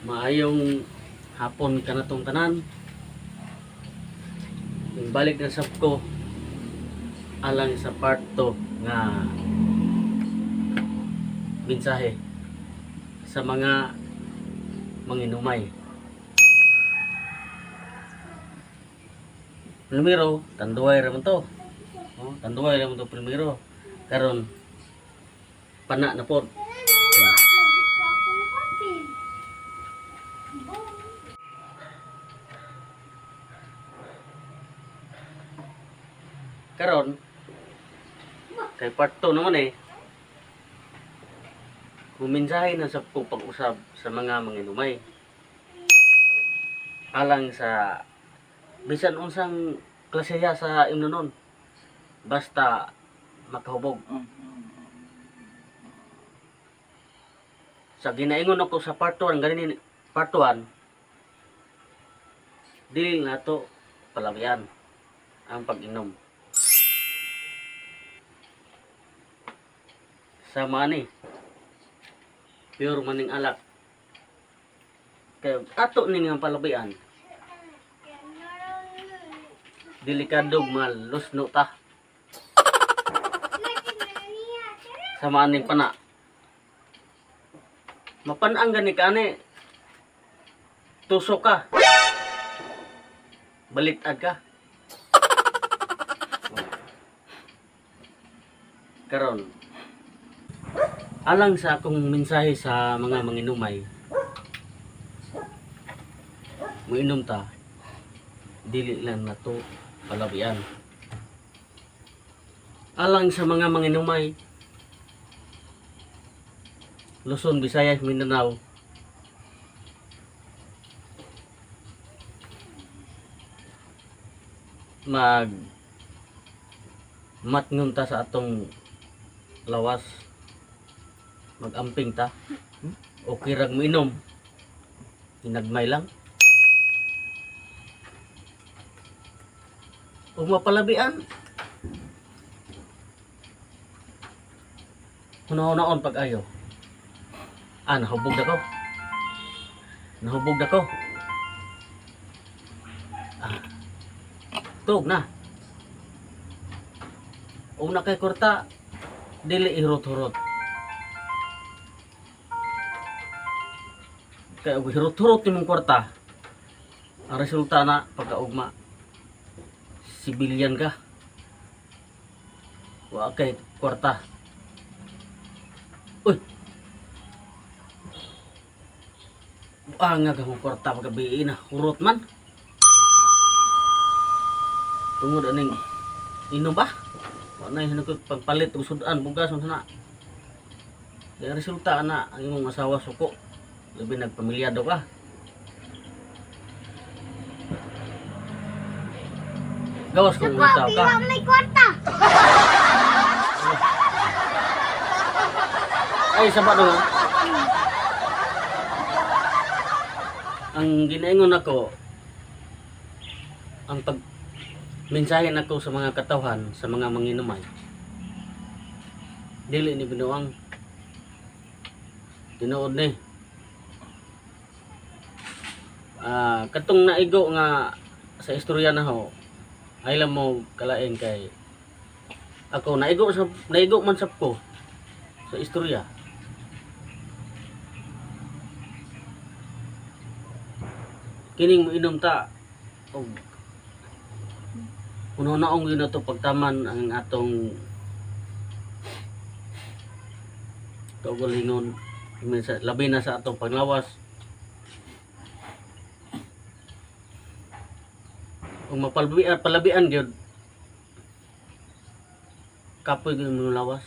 Maayong hapon ka na tong tanan. Balik na sab ko alang sa part 2 nga mensahe sa mga manginumay. Primero, tanduay raman to. Oh, tanduay raman to primero. Karon pana na pod. Karon kay part 2 naman Mumensahe na sa pag-usab sa mga manginumay. Alang sa bisan unsang klaseya sa imnonon. Basta makahubog. Sa ginaingon ako sa part 1, ganin part 1, dili na to palabian ang pag-inom. Sama ni pure maning alak kay ato ni nga palabian delikado malusno ta sama ning pana mapanang gani kani tusok ka balitag ka karon alang sa akong mensahe sa mga manginumay, muinom ta, dili lang na to palabian. Alang sa mga manginumay, Luzon, Visayas, Mindanao, matngon ta sa atong lawas. Mag-amping ta. Okay rag mo inom. Hinagmay lang. Kung mapalabian. Hunaon pag ayo. Nahubog na ko. Nahubog na ko. Tug na. Una kay kurta, dili ihurot-hurot. Kaya hirot-hirot yung kwarta. Ang resulta na pagkaugma sibilyan ka. Wa kay kwarta. Uy. Nga kang kwarta pagkabi na hurot man. Tungod aning inom ba? Wa na hinagod pagpalit og sudan bugas na. Ang resulta na ang imong asawa suko. Lebih nagpamilyado ka. Gawas kung utaw ka. May kwarta. Ay, sabat mo. Ang ginaingon ako, ang mensahe nako sa mga katawhan, sa mga manginumay. Dili ni binuang. Tinuod ni. Katong naigo nga sa istorya na ho ay lang mo kalain kay ako naigo man sab ko sa istorya kining mo inom ta og uno-naong yun na to pagtaman ang atong kaugalingon labi na sa atong panglawas. Kung palabian gyud kapoy gyud mo lawas.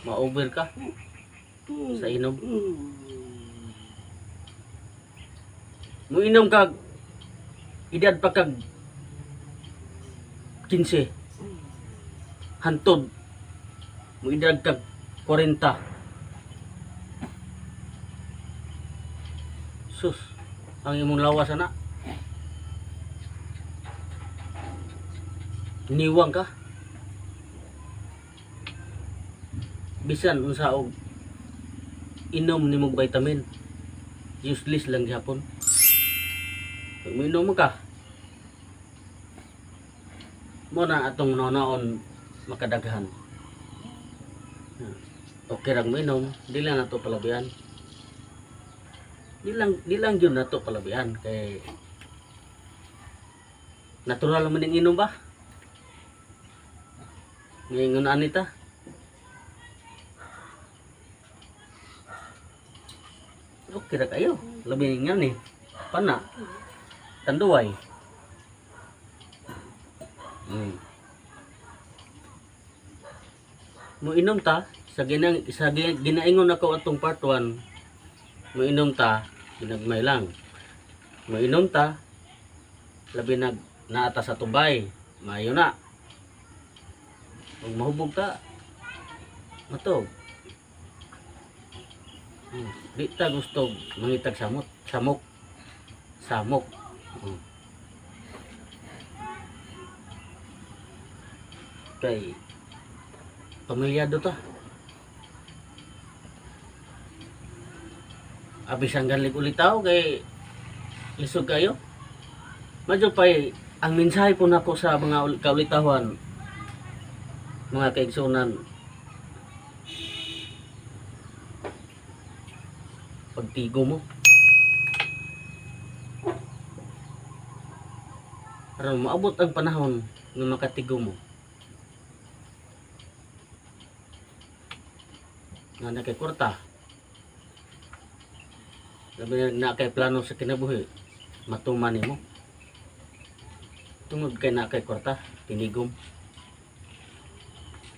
Ma-over ka sa inom. Mo inom kag edad pa kag 15. Hantod mo edad kag 40. Sus, ang imong lawas ana. Niwang ka. bisan unsa og inom nimog vitamin, useless lang gyapon. Pag minom ka, mo na atong nonaon makadaghan. Okay rang minom, di lang nato palabian. Di lang yun nato palabian kay natural man ning inom ba? Ngayon anita. Okay ra kayo. Labi nga ni. Pana. Tanduay. Mo inom ta sa ginaingon ako atong part 1. Mo inom ta ginagmay lang. Mo inom ta labi naata sa tubay. Mayo na. Pag mahubog ka matog. Di ta gusto mangitag samok. Kay pamilyado ta. Abis ang galig ulitaw kay lisod kayo. Medyo pa'y ang mensahe po nako sa mga kaulitawan, mga kaigsunan, pagtigo mo. Aron maabot ang panahon nga makatigo mo. Nga na kay kwarta. Labi na kay plano sa kinabuhi, matuman nimo. Tungod kay na kay kwarta, tinigom.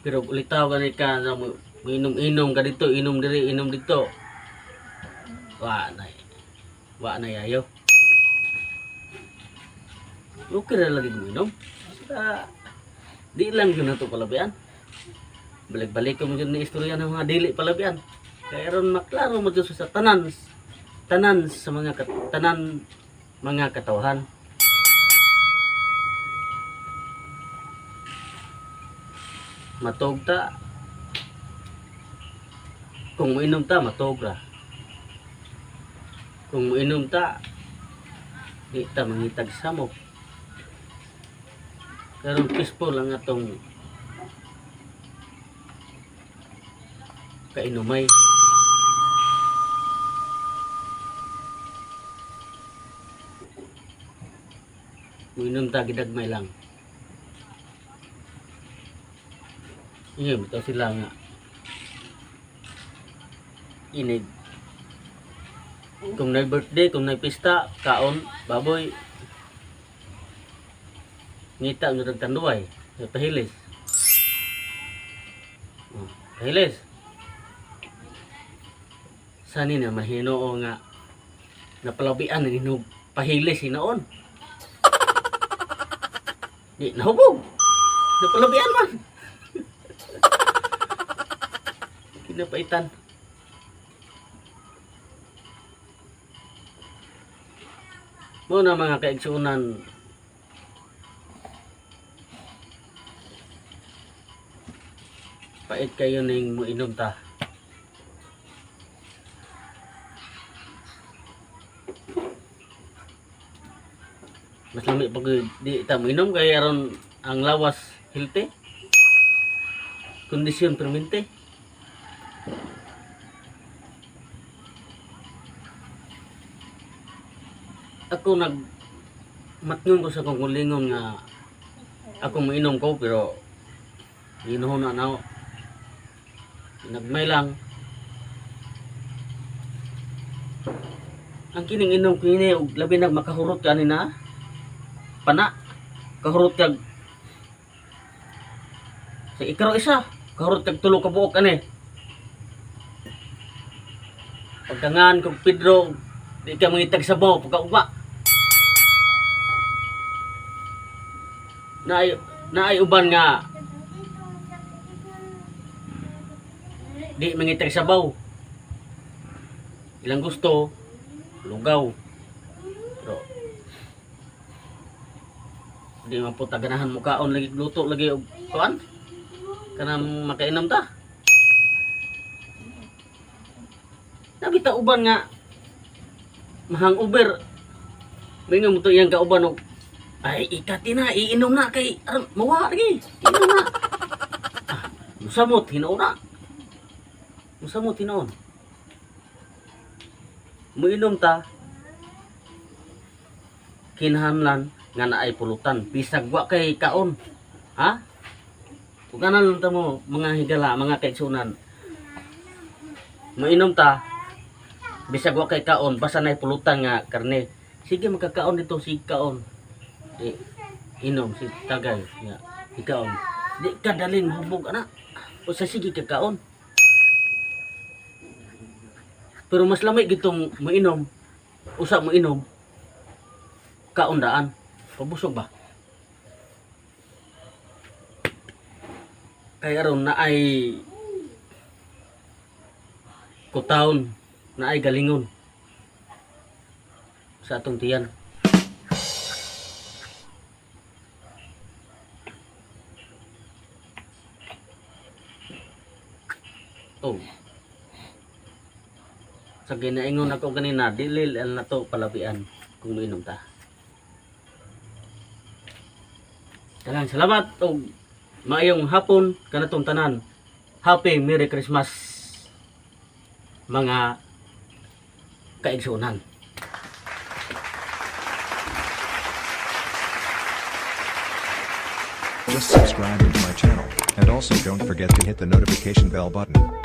Pero ulitaw gani ka na inom ka dito, inom diri, inom dito. Wa na yayo. Okay na lagi mo inom. Di lang yun na ito palabian. Balik-balik ko mo yun ni istorya ng mga dili palabian. Kaya ron maklaro mo dito sa tanan sa mga katawhan. Matog ta. Kung mainom ta, matog ra. Kung mainom ta, di ta mangitag samok. Karon peaceful ang atong kainumay. Minom ta gidagmay lang. Iyon, ito sila nga inig. Kung na birthday, kung na pista, kaon, baboy, ngita nyo nagtanduay, pahilis. Pahilis. Sani na mahinoo nga napalabian ng inog pahilis hinaon. Di nahubog. Napalabian man. Kinapaitan. Muna mga kaigsunan, pait kayo ning muinom ta. Mas lami pag di ta muinom kay aron ang lawas healthy. Kondisyon permente. Ako matngon ko sa kong kulingon nga ako mainom ko pero ginuhon na ako. Nagmay lang. Ang kining inom kini og labi na makahurot ka na pana. Kahurot kag sa ikaro isa, kahurot kag tulo ka buok ani. Pagkangan kog Pedro di ka mangitag sabaw pagkaugma. Naay uban nga di mangitag sabaw. Ilang gusto lugaw. Pero di man po taganahan mo kaon lagi luto lagi og kuan kanang makainom ta. Nabita uban nga mahang-over. Mingon mo to iyang kauban og ay ikati na iinom na kay aron mawa lagi. Inom na. Musamot hinauna. Musamot hinaon. Muinom ta kinahanglan nga naay pulutan bisag wa kay kaon. Ha? Kung kanan lang ta mo mga higala, mga kaigsunan. Muinom ta bisag wa kay kaon basta naay pulutan nga karne. Sige magkakaon dito si kaon. Di inom si tagay nga ikaon. Di ka dalin mahubog ana. O sa sige kakaon. Pero mas lamay gitong mainom. Usa mo inom. Kaon daan. Pabusog ba? Kaya aron na ay kutaon, na ay galingon sa atong tiyan. Oh. Sa ginaingon ako kanina, dili na to palabian kung mainom ta. Daghang salamat og maayong hapon kanatong tanan. Happy Merry Christmas mga kaigsunan. Just subscribe to my channel, and also don't forget to hit the notification bell button.